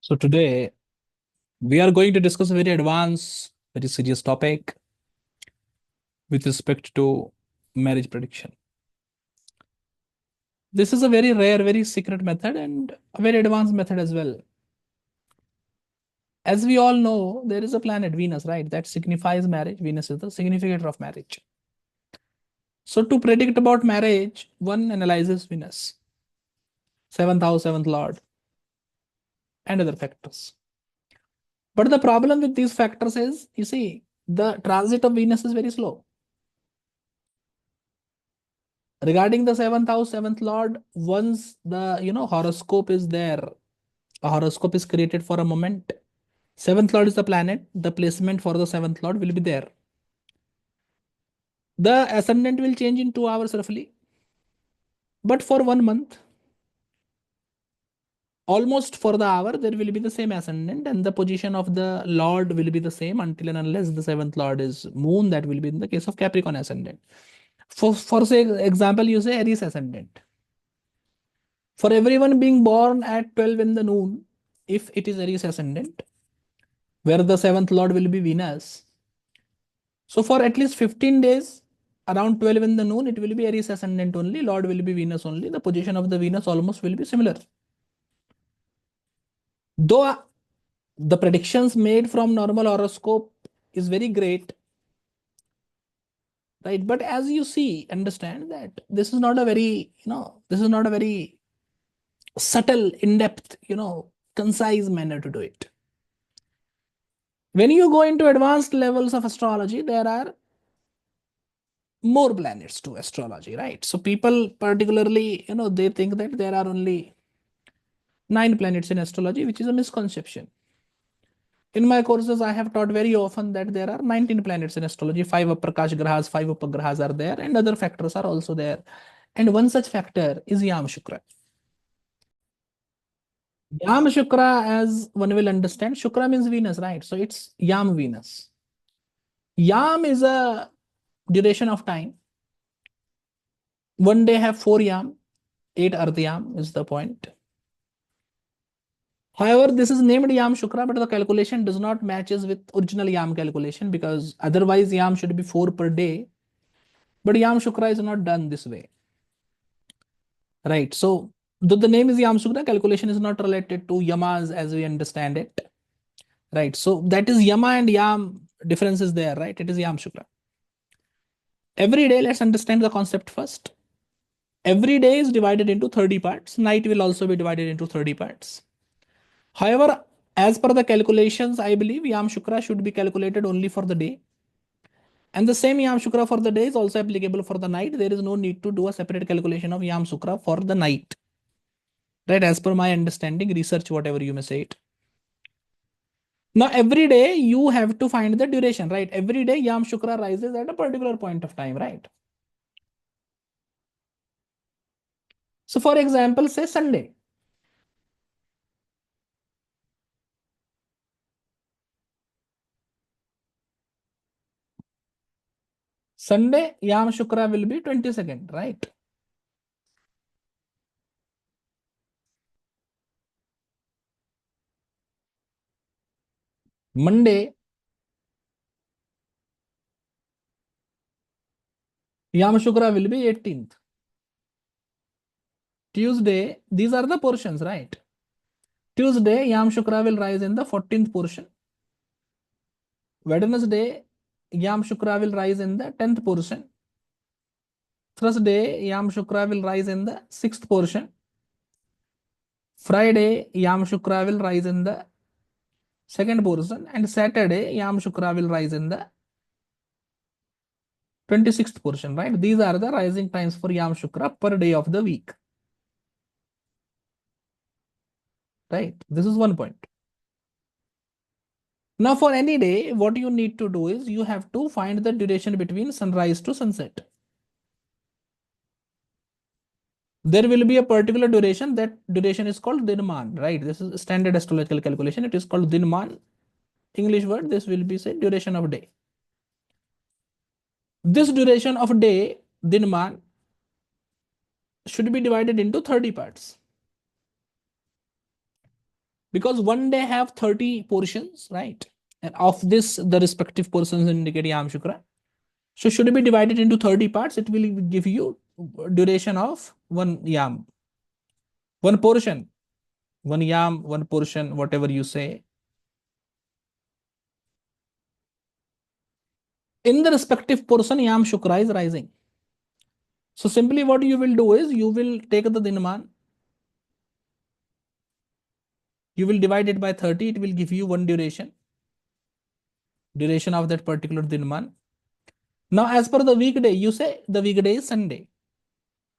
So today we are going to discuss a very advanced, very serious topic with respect to marriage prediction. This is a very rare, very secret method and a very advanced method as well. As we all know, there is a planet Venus, right? That signifies marriage. Venus is the significator of marriage. So to predict about marriage, one analyzes Venus, seventh house, seventh lord, and other factors. But the problem with these factors is, you see, the transit of Venus is very slow. Regarding the seventh house, seventh lord, once the horoscope is there, a horoscope is created for a moment. Seventh lord is the planet, the placement for the seventh lord will be there. The ascendant will change in 2 hours roughly, but for 1 month, almost for the hour, there will be the same ascendant, and the position of the lord will be the same until and unless the seventh lord is moon. That will be in the case of Capricorn ascendant. For say example, you say Aries ascendant. For everyone being born at 12 in the noon, if it is Aries ascendant, where the seventh lord will be Venus. So for at least 15 days, around 12 in the noon, it will be Aries ascendant only, lord will be Venus only. The position of the Venus almost will be similar. Though the predictions made from normal horoscope is very great, right? But as you see, understand that this is not a very, this is not a very subtle, in-depth, concise manner to do it. When you go into advanced levels of astrology, there are more planets to astrology, right? So people particularly, they think that there are only 9 planets in astrology, which is a misconception. In my courses, I have taught very often that there are 19 planets in astrology. 5 Prakash Grahas, 5 Upagrahas are there, and other factors are also there. And one such factor is YaamShukra. YaamShukra, as one will understand, Shukra means Venus, right? So it's Yam Venus. Yam is a duration of time. One day have 4 yam, 8 earth yam is the point. However, this is named yamshukra, but the calculation does not matches with original yam calculation, because otherwise yam should be 4 per day. But yamshukra is not done this way. Right. So though the name is yamshukra, calculation is not related to yamas as we understand it. Right. So that is yama and yam difference is there, right? It is yamshukra. Every day, let's understand the concept first. Every day is divided into 30 parts. Night will also be divided into 30 parts. However, as per the calculations, I believe yamshukra should be calculated only for the day. And the same yamshukra for the day is also applicable for the night. There is no need to do a separate calculation of yamshukra for the night. Right, as per my understanding, research, whatever you may say it. Now, every day you have to find the duration, right? Every day yamshukra rises at a particular point of time, right? So, for example, say Sunday. Sunday, yamshukra will be 22nd, right? Monday, yamshukra will be 18th. Tuesday, these are the portions, right? Tuesday, yamshukra will rise in the 14th portion. Wednesday, yamshukra will rise in the 10th portion. Thursday, yamshukra will rise in the 6th portion. Friday, yamshukra will rise in the second portion, and Saturday, yamshukra will rise in the 26th portion, right? These are the rising times for yamshukra per day of the week. Right? This is one point. Now, for any day, what you need to do is you have to find the duration between sunrise to sunset. There will be a particular duration. That duration is called dinman, right? This is standard astrological calculation. It is called dinman. English word, this will be say duration of day. This duration of day, dinman, should be divided into 30 parts. Because one day have 30 portions, right? And of this, the respective portions indicate yamshukra. So should it be divided into 30 parts? It will give you duration of one yam, one portion, one yam, one portion, whatever you say. In the respective portion, yamshukra is rising. So simply what you will do is you will take the dinman, you will divide it by 30, it will give you one duration of that particular dinman. Now, as per the weekday, you say the weekday is Sunday.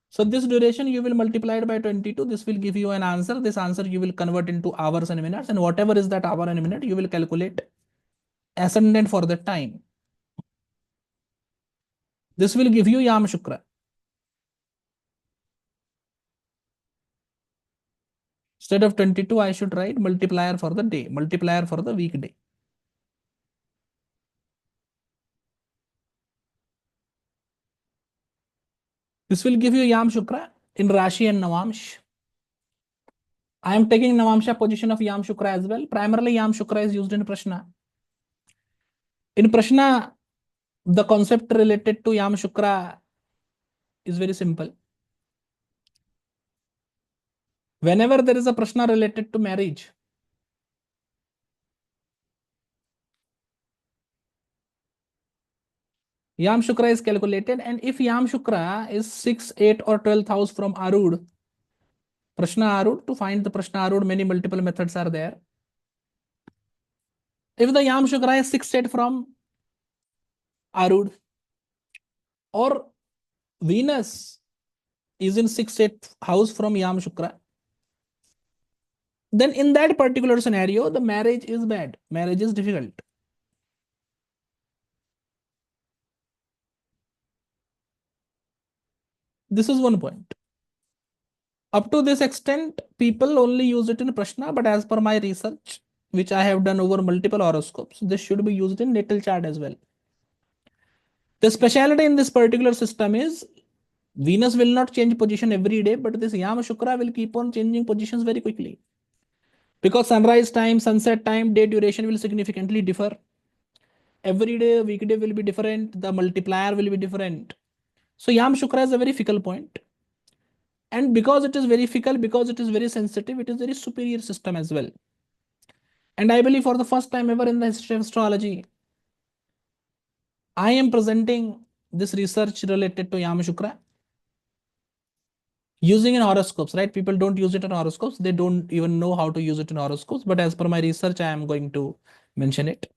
So this duration you will multiply it by 22. This will give you an answer. This answer you will convert into hours and minutes, and whatever is that hour and minute, you will calculate ascendant for that time. This will give you yamshukra. Instead of 22, I should write multiplier for the day, multiplier for the weekday. This will give you yamshukra in Rashi and Navamsh. I am taking Navamsha position of yamshukra as well. Primarily, yamshukra is used in Prashna. In Prashna, the concept related to yamshukra is very simple. Whenever there is a Prashna related to marriage, yamshukra is calculated, and if yamshukra is 6, 8 or 12th house from Arud, Prashna Arud, to find the Prashna Arud, many multiple methods are there. If the yamshukra is 6, 8 from Arud, or Venus is in 6, 8th house from yamshukra, then in that particular scenario, the marriage is bad. Marriage is difficult. This is one point. Up to this extent, people only use it in Prashna, but as per my research, which I have done over multiple horoscopes, this should be used in natal chart as well. The speciality in this particular system is Venus will not change position every day, but this yamashukra will keep on changing positions very quickly. Because sunrise time, sunset time, day duration will significantly differ. Every day, weekday will be different. The multiplier will be different. So yamashukra is a very fickle point. And because it is very fickle, because it is very sensitive, it is very superior system as well. And I believe for the first time ever in the history of astrology, I am presenting this research related to yamashukra using in horoscopes, right? People don't use it in horoscopes. They don't even know how to use it in horoscopes. But as per my research, I am going to mention it.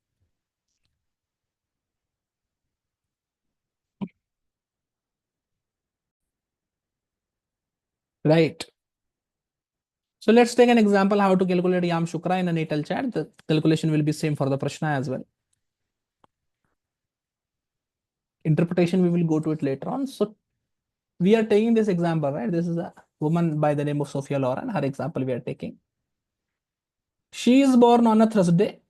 Right. So let's take an example how to calculate yamashukra in a natal chart. The calculation will be same for the Prashna as well. Interpretation, we will go to it later on. So we are taking this example, right? This is a woman by the name of Sophia Loren. Her example we are taking. She is born on a Thursday,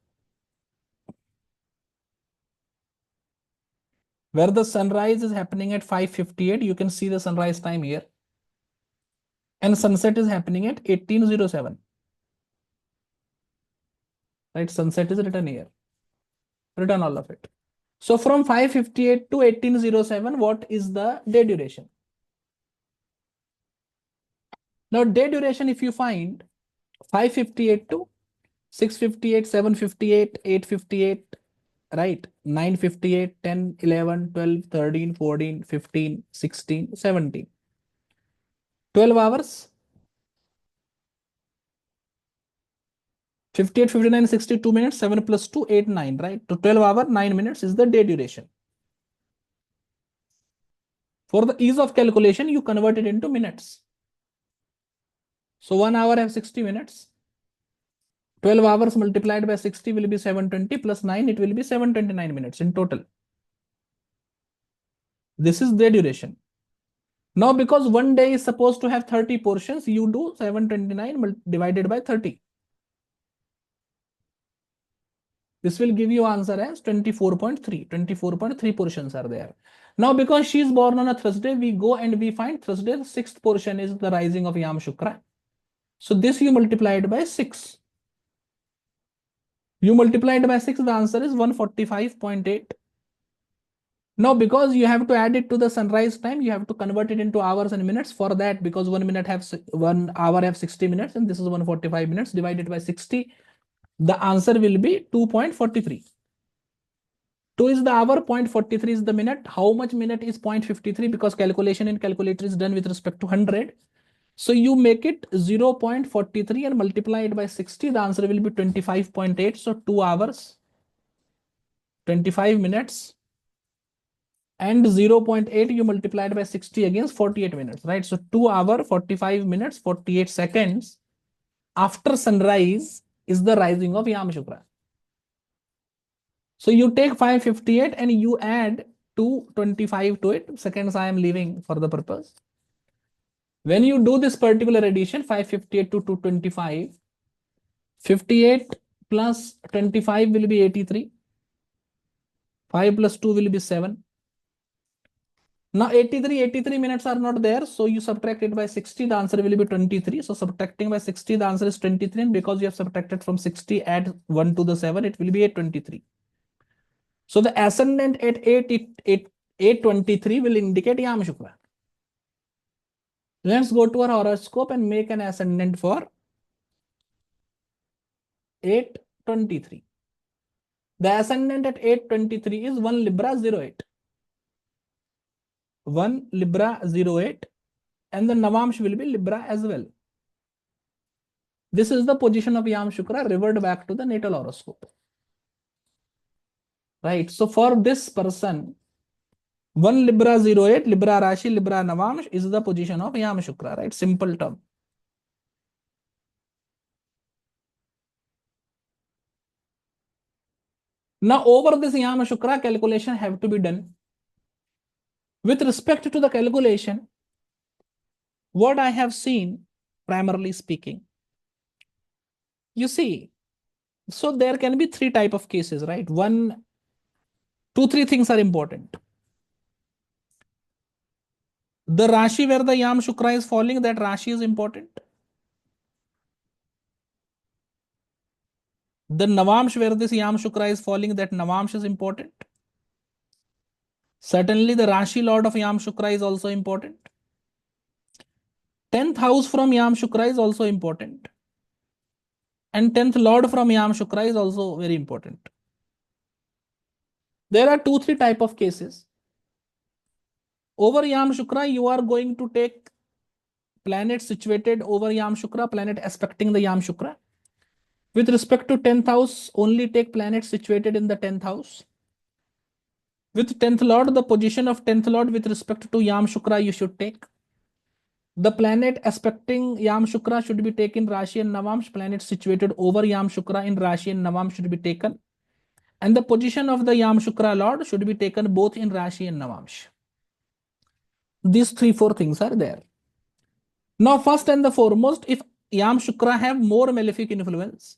where the sunrise is happening at 5:58. You can see the sunrise time here. And sunset is happening at 18:07. Right? Sunset is written here. Written all of it. So from 5:58 to 18:07, what is the day duration? Now, day duration, if you find 5:58 to 6:58, 7:58, 8:58, right? 9:58, 10, 11, 12, 13, 14, 15, 16, 17. 12 hours. 58, 59, 62 minutes, 7 plus 2, 8, 9, right? So 12 hours, 9 minutes is the day duration. For the ease of calculation, you convert it into minutes. So 1 hour have 60 minutes. 12 hours multiplied by 60 will be 720 plus 9, it will be 729 minutes in total. This is the duration. Now, because one day is supposed to have 30 portions, you do 729 divided by 30. This will give you answer as 24.3. 24.3 portions are there. Now, because she is born on a Thursday, we go and we find Thursday, the 6th portion is the rising of yamashukra. So this you multiply it by 6. You multiply it by 6, the answer is 145.8. Now, because you have to add it to the sunrise time, you have to convert it into hours and minutes. For that, because 1 hour have 60 minutes, and this is 145 minutes divided by 60, the answer will be 2.43. 2 is the hour, 0.43 is the minute. How much minute is 0.53? Because calculation in calculator is done with respect to 100. So you make it 0.43 and multiply it by 60. The answer will be 25.8. So 2 hours, 25 minutes, and 0.8 you multiplied by 60 against 48 minutes, right? So 2 hour, 45 minutes, 48 seconds after sunrise is the rising of yamshukra. So you take 558 and you add 225 to it. Seconds I am leaving for the purpose. When you do this particular addition, 558 to 225, 58 plus 25 will be 83. 5 plus 2 will be 7. Now 83 minutes are not there. So you subtract it by 60, the answer will be 23. So subtracting by 60, the answer is 23. And because you have subtracted from 60, add 1 to the 7, it will be 823. So the ascendant at 823 will indicate yamshukra. Let's go to our horoscope and make an ascendant for 823. The ascendant at 823 is 1 Libra 08. 1 Libra 08. And the Navamsh will be Libra as well. This is the position of yamshukra. Revert back to the natal horoscope. Right. So for this person, 1 Libra 08, Libra Rashi, Libra Navamsh is the position of yamshukra. Right. Simple term. Now over this yamashukra, calculation have to be done. With respect to the calculation, what I have seen, primarily speaking, you see, so there can be 3 type of cases, right? 2, 3 things are important. The Rashi where the yamshukra is falling, that Rashi is important. The Navamsh where this yamshukra is falling, that Navamsh is important. Certainly the Rashi lord of yamshukra is also important. 10th house from yamshukra is also important. And 10th lord from yamshukra is also very important. There are 2, 3 type of cases. Over yamshukra, you are going to take planet situated over yamshukra, planet aspecting the yamshukra. With respect to 10th house, only take planets situated in the 10th house. With 10th lord, the position of 10th lord with respect to yamshukra you should take. The planet aspecting yamshukra should be taken Rashi and Navamsh. Planet situated over yamshukra in Rashi and Navamsh should be taken. And the position of the yamshukra lord should be taken both in Rashi and Navamsh. These 3, 4 things are there. Now, first and the foremost, if yamshukra have more malefic influence,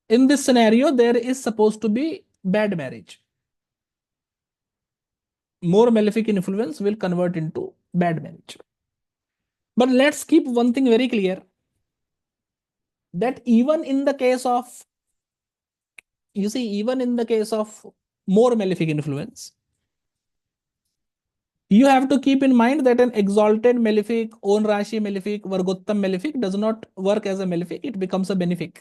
in this scenario, there is supposed to be bad marriage. More malefic influence will convert into bad marriage. But let's keep one thing very clear, that even in the case of, you see, even in the case of more malefic influence, you have to keep in mind that an exalted malefic, own Rashi malefic, Vargottam malefic does not work as a malefic, it becomes a benefic.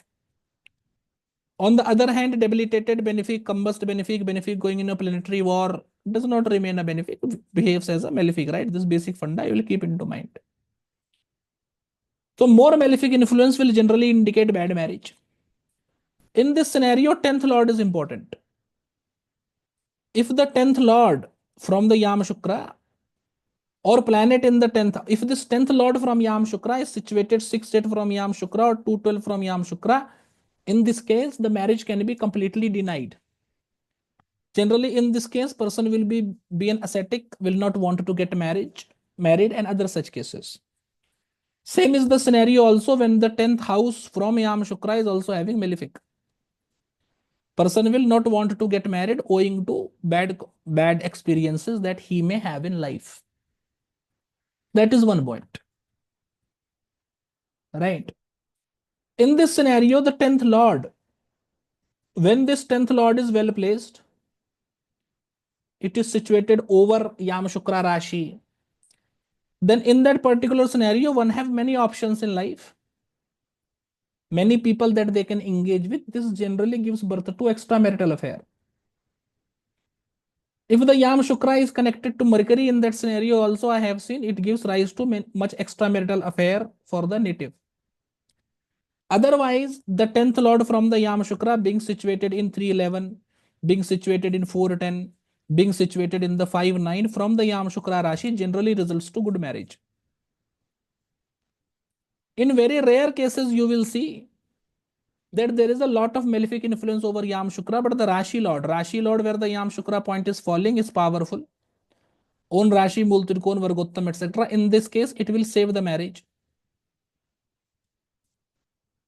On the other hand, debilitated benefic, combust benefic, benefic going in a planetary war does not remain a benefic, behaves as a malefic, right? This basic funda you will keep into mind. So more malefic influence will generally indicate bad marriage. In this scenario, 10th lord is important. If the 10th lord from the yamshukra or planet in the 10th, if this 10th lord from yamshukra is situated 6th 8 from yamshukra or 212 from yamshukra, in this case, the marriage can be completely denied. Generally, in this case, person will be an ascetic, will not want to get married, and other such cases. Same is the scenario also when the 10th house from yamshukra is also having malefic. Person will not want to get married owing to bad experiences that he may have in life. That is one point. Right. In this scenario, the 10th Lord, when this 10th Lord is well placed, it is situated over Yamashukra Rashi, then in that particular scenario, one have many options in life, many people that they can engage with. This generally gives birth to extramarital affair. If the Yamashukra is connected to Mercury in that scenario, also I have seen it gives rise to much extramarital affair for the native. Otherwise, the 10th Lord from the Yamashukra being situated in 311, being situated in 410, being situated in the 5-9 from the Yamashukra Rashi generally results to good marriage. In very rare cases, you will see that there is a lot of malefic influence over Yamashukra, but the Rashi Lord where the Yamashukra point is falling is powerful. Own Rashi, Mul Trikon, Vargottam, etc. In this case, it will save the marriage.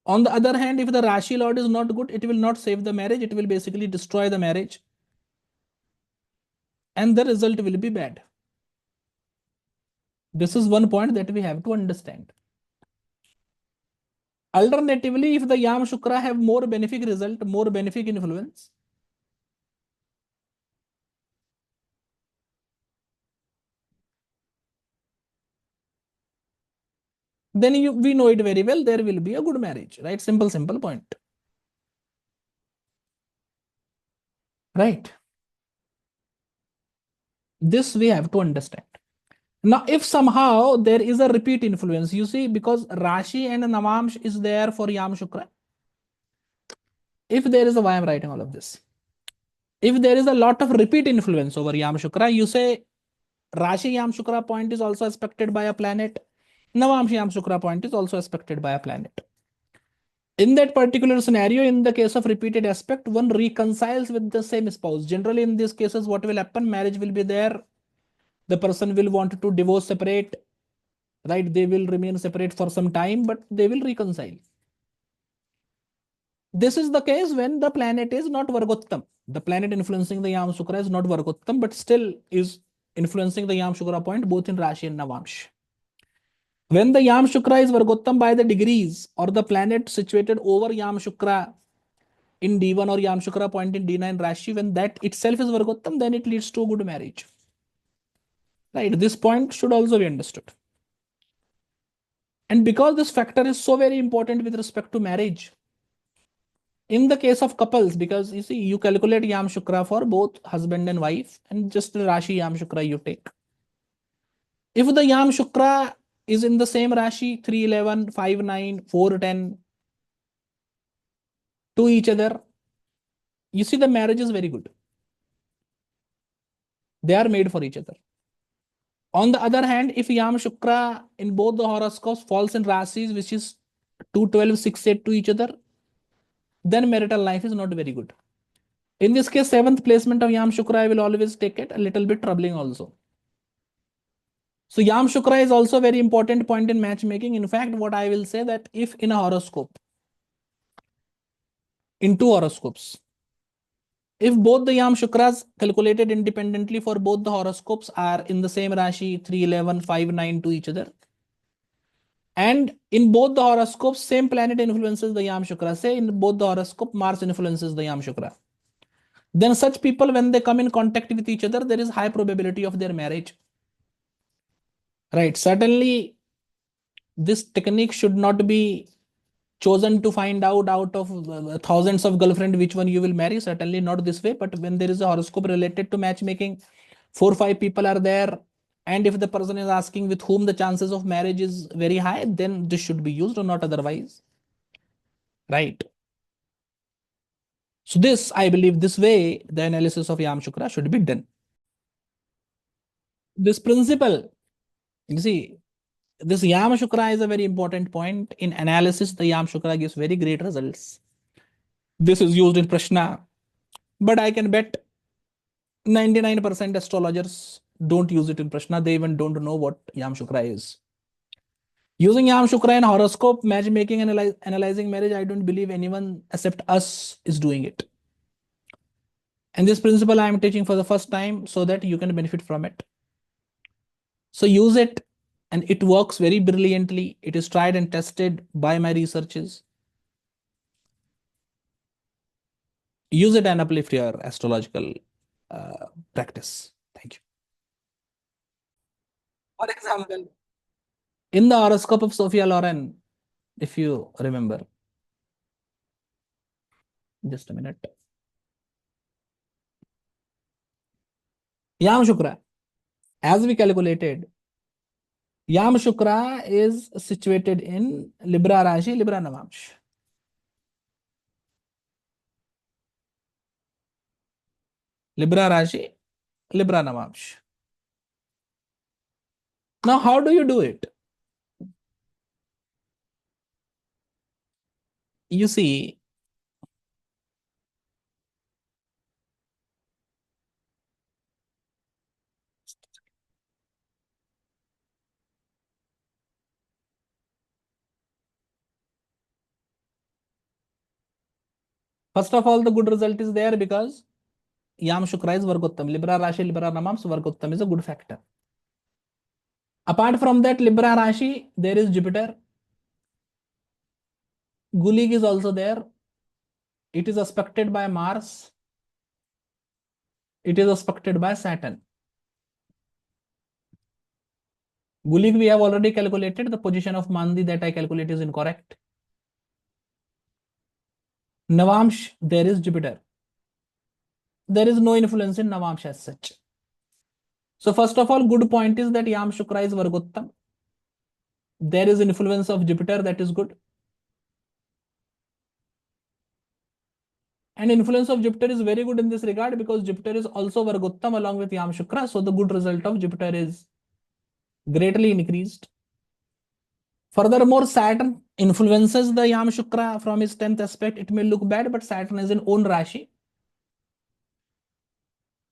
On the other hand, if the Rashi Lord is not good, it will not save the marriage. It will basically destroy the marriage. And the result will be bad. This is one point that we have to understand. Alternatively, if the Yamashukra have more benefic result, more benefic influence, then we know it very well, there will be a good marriage, right? Simple point. Right? This we have to understand. Now, if somehow there is a repeat influence, you see, because Rashi and Navamsh is there for Yamashukra. If there is a, why I'm writing all of this? If there is a lot of repeat influence over Yamashukra, you say Rashi Yamashukra point is also aspected by a planet. Navamsh Yamashukra point is also aspected by a planet. In that particular scenario, in the case of repeated aspect, one reconciles with the same spouse. Generally, in these cases, what will happen? Marriage will be there. The person will want to divorce, separate, right? They will remain separate for some time, but they will reconcile. This is the case when the planet is not Vargottam. The planet influencing the Yamashukra is not Vargottam, but still is influencing the Yamashukra point both in Rashi and Navamsh. When the Yamashukra is Vargottam by the degrees or the planet situated over Yamashukra in D1 or Yamashukra point in D9 Rashi, when that itself is Vargottam, then it leads to a good marriage. Right? This point should also be understood. And because this factor is so very important with respect to marriage, in the case of couples, because you see, you calculate Yamashukra for both husband and wife, and just the Rashi Yamashukra you take. If the Yamashukra is in the same Rashi, 311, 5-9, 4-10, to each other, you see the marriage is very good. They are made for each other. On the other hand, if Yamashukra in both the horoscopes falls in Rashis, which is 212, 6-8 to each other, then marital life is not very good. In this case, 7th placement of Yamashukra, I will always take it a little bit troubling also. So Yamashukra is also a very important point in matchmaking. In fact, what I will say that if in a horoscope, in two horoscopes, if both the Yamashukras calculated independently for both the horoscopes are in the same Rashi, 311, 5-9 to each other, and in both the horoscopes, same planet influences the Yamashukra. Say in both the horoscope, Mars influences the Yamashukra. Then such people, when they come in contact with each other, there is high probability of their marriage. Right? Certainly, this technique should not be chosen to find out of thousands of girlfriends which one you will marry. Certainly not this way. But when there is a horoscope related to matchmaking, 4 or 5 people are there, and if the person is asking with whom the chances of marriage is very high, then this should be used or not otherwise. Right? So this, I believe, this way the analysis of Yamashukra should be done. This principle, you see, this Yamashukra is a very important point. In analysis, the Yamashukra gives very great results. This is used in Prashna, but I can bet 99% astrologers don't use it in Prashna. They even don't know what Yamashukra is. Using Yamashukra in horoscope, matchmaking, analyzing marriage, I don't believe anyone except us is doing it. And this principle I am teaching for the first time so that you can benefit from it. So use it, and it works very brilliantly. It is tried and tested by my researches. use it and uplift your astrological practice. Thank you. For example, in the horoscope of Sophia Loren, if you remember, just a minute. YaamShukra, as we calculated, YaamShukra is situated in Libra Rashi, Libra Navamsh. Libra Rashi, Libra Navamsh. Now, how do you do it? You see, first of all, the good result is there because YaamShukra is Vargottam. Libra Rashi, Libra Navamsh, Vargottam is a good factor. Apart from that, Libra Rashi, there is Jupiter. Gulig is also there. It is aspected by Mars. It is aspected by Saturn. Gulig we have already calculated. The position of Mandi that I calculate is incorrect. Navamsh, there is Jupiter. There is no influence in Navamsh as such. So first of all, good point is that YaamShukra is Vargottam. There is influence of Jupiter, that is good. And influence of Jupiter is very good in this regard because Jupiter is also Vargottam along with YaamShukra. So the good result of Jupiter is greatly increased. Furthermore, Saturn influences the YaamShukra from his 10th aspect. It may look bad, but Saturn is in own Rashi.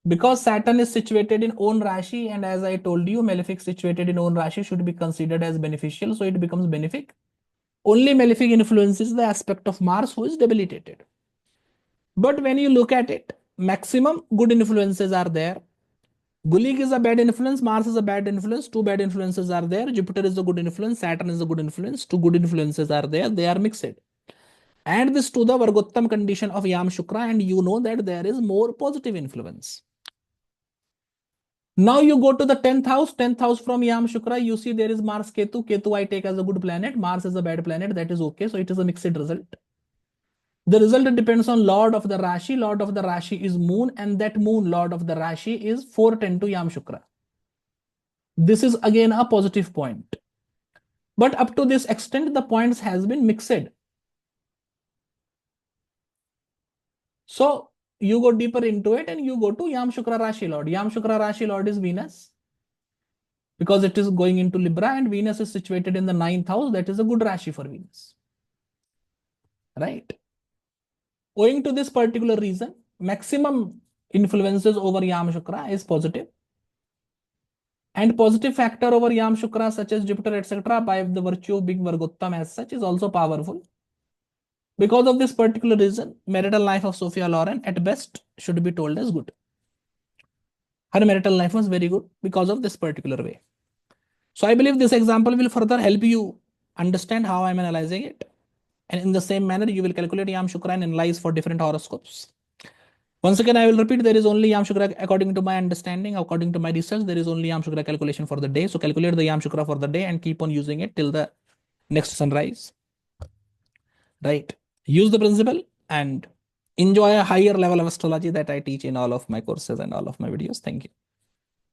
Because Saturn is situated in own Rashi, and as I told you, malefic situated in own Rashi should be considered as beneficial, so it becomes benefic. Only malefic influences the aspect of Mars, who is debilitated. But when you look at it, maximum good influences are there. Gulig is a bad influence, Mars is a bad influence, two bad influences are there, Jupiter is a good influence, Saturn is a good influence, two good influences are there, they are mixed. Add this to the Vargottam condition of YaamShukra and you know that there is more positive influence. Now you go to the 10th house from YaamShukra, you see there is Mars Ketu. Ketu I take as a good planet, Mars is a bad planet, that is okay, so it is a mixed result. The result depends on Lord of the Rashi. Lord of the Rashi is Moon, and that Moon, Lord of the Rashi, is 410 to YaamShukra. This is again a positive point. But up to this extent, the points has been mixed. So you go deeper into it and you go to YaamShukra Rashi Lord. YaamShukra Rashi Lord is Venus because it is going into Libra and Venus is situated in the 9th house. That is a good Rashi for Venus. Right? Owing to this particular reason, maximum influences over YaamShukra is positive. And positive factor over YaamShukra such as Jupiter, etc. by the virtue of big Vargottam as such is also powerful. Because of this particular reason, marital life of Sophia Loren at best should be told as good. Her marital life was very good because of this particular way. So I believe this example will further help you understand how I'm analyzing it. And in the same manner, you will calculate YaamShukra and analyze for different horoscopes. Once again, I will repeat, there is only YaamShukra according to my understanding, according to my research, there is only YaamShukra calculation for the day. So calculate the YaamShukra for the day and keep on using it till the next sunrise. Right? Use the principle and enjoy a higher level of astrology that I teach in all of my courses and all of my videos. Thank you.